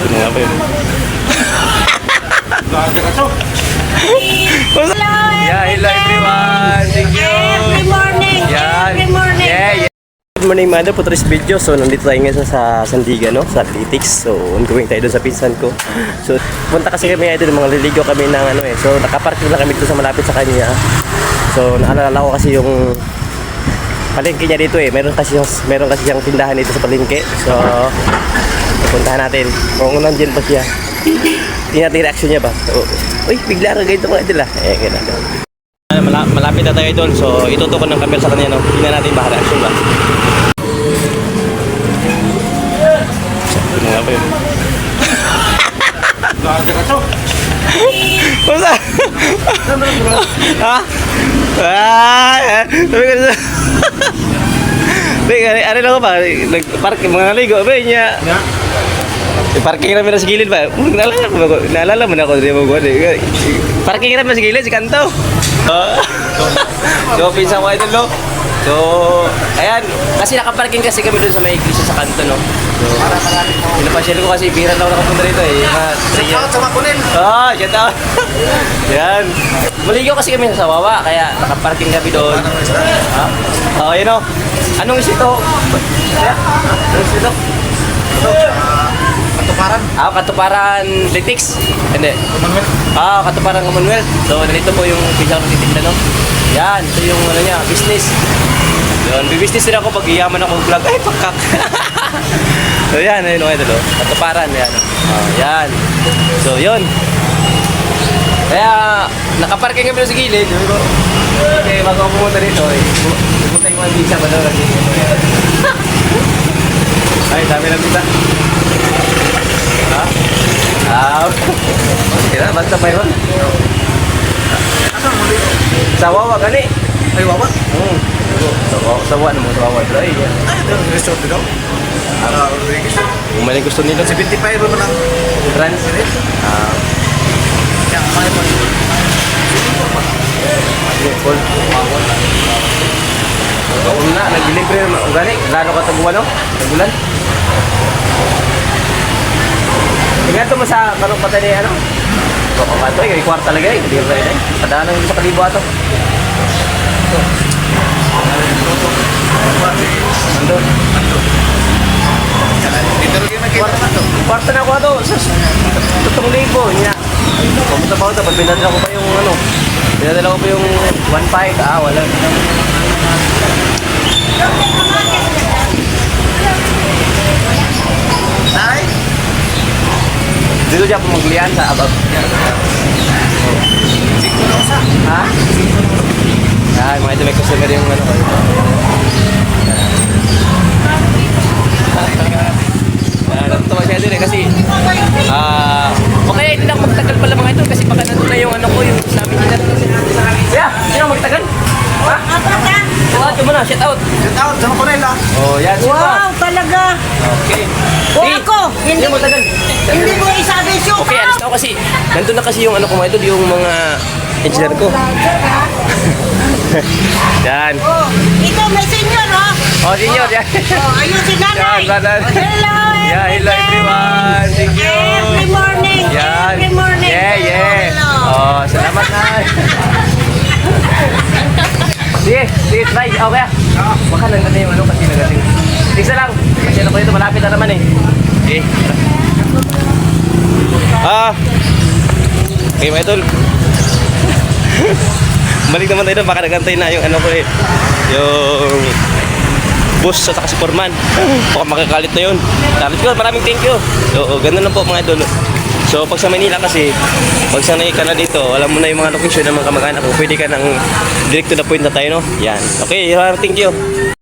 Ano nga ba yun? Yeah, hello everyone. Thank you. Every morning. Yan. Every morning. Yeah. Good morning, mother. For today's video. So, nandito tayo ngayon sa Sandigan, no? Sa Athletics. So, ongoing tayo doon sa pinsan ko. So, punta kasi kami ngayon doon. Mga liligo kami ng ano eh. So, nakaparking lang kami doon sa malapit sa kanya. So, naalala ko kasi yung palengke niya dito eh. Meron kasi siyang tindahan dito sa palengke. So, pupuntahan natin. Kung nandiyan pa siya. Tingnan natin reaction niya ba. So, uy, bigla ka ganito mga idol ah. Eh, gano'n. Malapit na tayo idol. So, itutukon ng camera sa kanya. No? Tingnan natin baka reaction ba. Ano nga ba yun? Kumusta? Ha? Sabi ko sa... Ano lang ko ba? Nag-parking mga naligo. Ba niya? Parking namin sa gilid ba? Naalala mo na ako. Parking namin sa gilid, si Kanto. So, pinsan ko ito, no? So, ayan. Kasi nakaparking kasi kami doon sa may iglesia sa kanto, no? So, pinapasyal ko kasi bihira lang ako nakapunta rito eh. Shout out sa Makunin! Oo, shout out! Yan. Maligaw kasi kami sa Wawa, kaya nakaparking kami doon. Ha? Oo, yun o. Anong isito? Anong isito? Katuparan? Katuparan Athletics? Hindi. Commonwealth? Katuparan Commonwealth. So, nandito po yung pinsan ko titignan, no? Yan, ito yung ano niya, business. Yun, business din ako pag iyaman ako vlog. Ay, pakak! So, yan, ayun o, ito, katuparan, yan. Yan. So, yun. Kaya, nakaparking kami sa gilid. Okay, bago ako pumunta dito, pumunta yung mga visa ba doon? Ay, dami na visa. Okay na, basta pa yun. Sa Wawa gani. Ay, Wawa? Sa Wawa naman, sa Wawa. Ay, resort dito? Kung may gusto nila. 75 naman ang trans. Yan, may pa. Kung na, nag-delivery naman. Gani, lalo ka taguan, no? Tagulan. Tingnan ito mo sa karong patay niya, ano? Baka ka ito, yung kwarta talaga eh. Hindi rin eh. Padaan ng sa kalibo ato. Ando. Kwarta na ako ato. Tutong libo. Pumunta pa ako ito. Pag pinadala ko pa yung ano. Pinadala ko pa yung 1.5. Wala. Ay! Dito siya pumaglian sa abab. Ha? Yan, mga ito may customer yung ano. Natutuwa siya din eh kasi okay, hindi na ako magtagal pala mga ito kasi baka nandun na yung ano ko, yung sabi niya. Yeah, sino magtagal? Ha? Ito mo na, shout out. Shout out, sama ko rin lang. Oh, yan. Wow, talaga. Okay. O ako, hindi mo tagal. Hindi mo isabi siyo. Okay, alis na ako kasi nandun na kasi yung ano ko mga ito, yung mga engineer ko. Yan. Oh, ito may senior, ha? Oh, senior, yan. Oh, ayun si nanay. Yan, brother. Hello, Yeah, hello everyone. Thank you. Every morning. Yan. Every morning. Yeah. Hello. Oh, salamat na. Sige, try. Okay. Baka lang na yung ano kasi nagating. Isa lang. Kasi ano ko dito, malapit na naman eh. Okay. Okay, mga idol. Balik naman tayo doon, baka nagantay na yung ano ko eh. Yung boss at saka si Foreman. Baka makakalit na yun. Sabi ko, maraming thank you. So, ganun lang po mga idol. So, pag sa Manila kasi, pag sanay ka na dito, alam mo na yung mga location ng mga kamag-anak. Pwede ka nang direct to the point na tayo, no? Yan. Okay, thank you.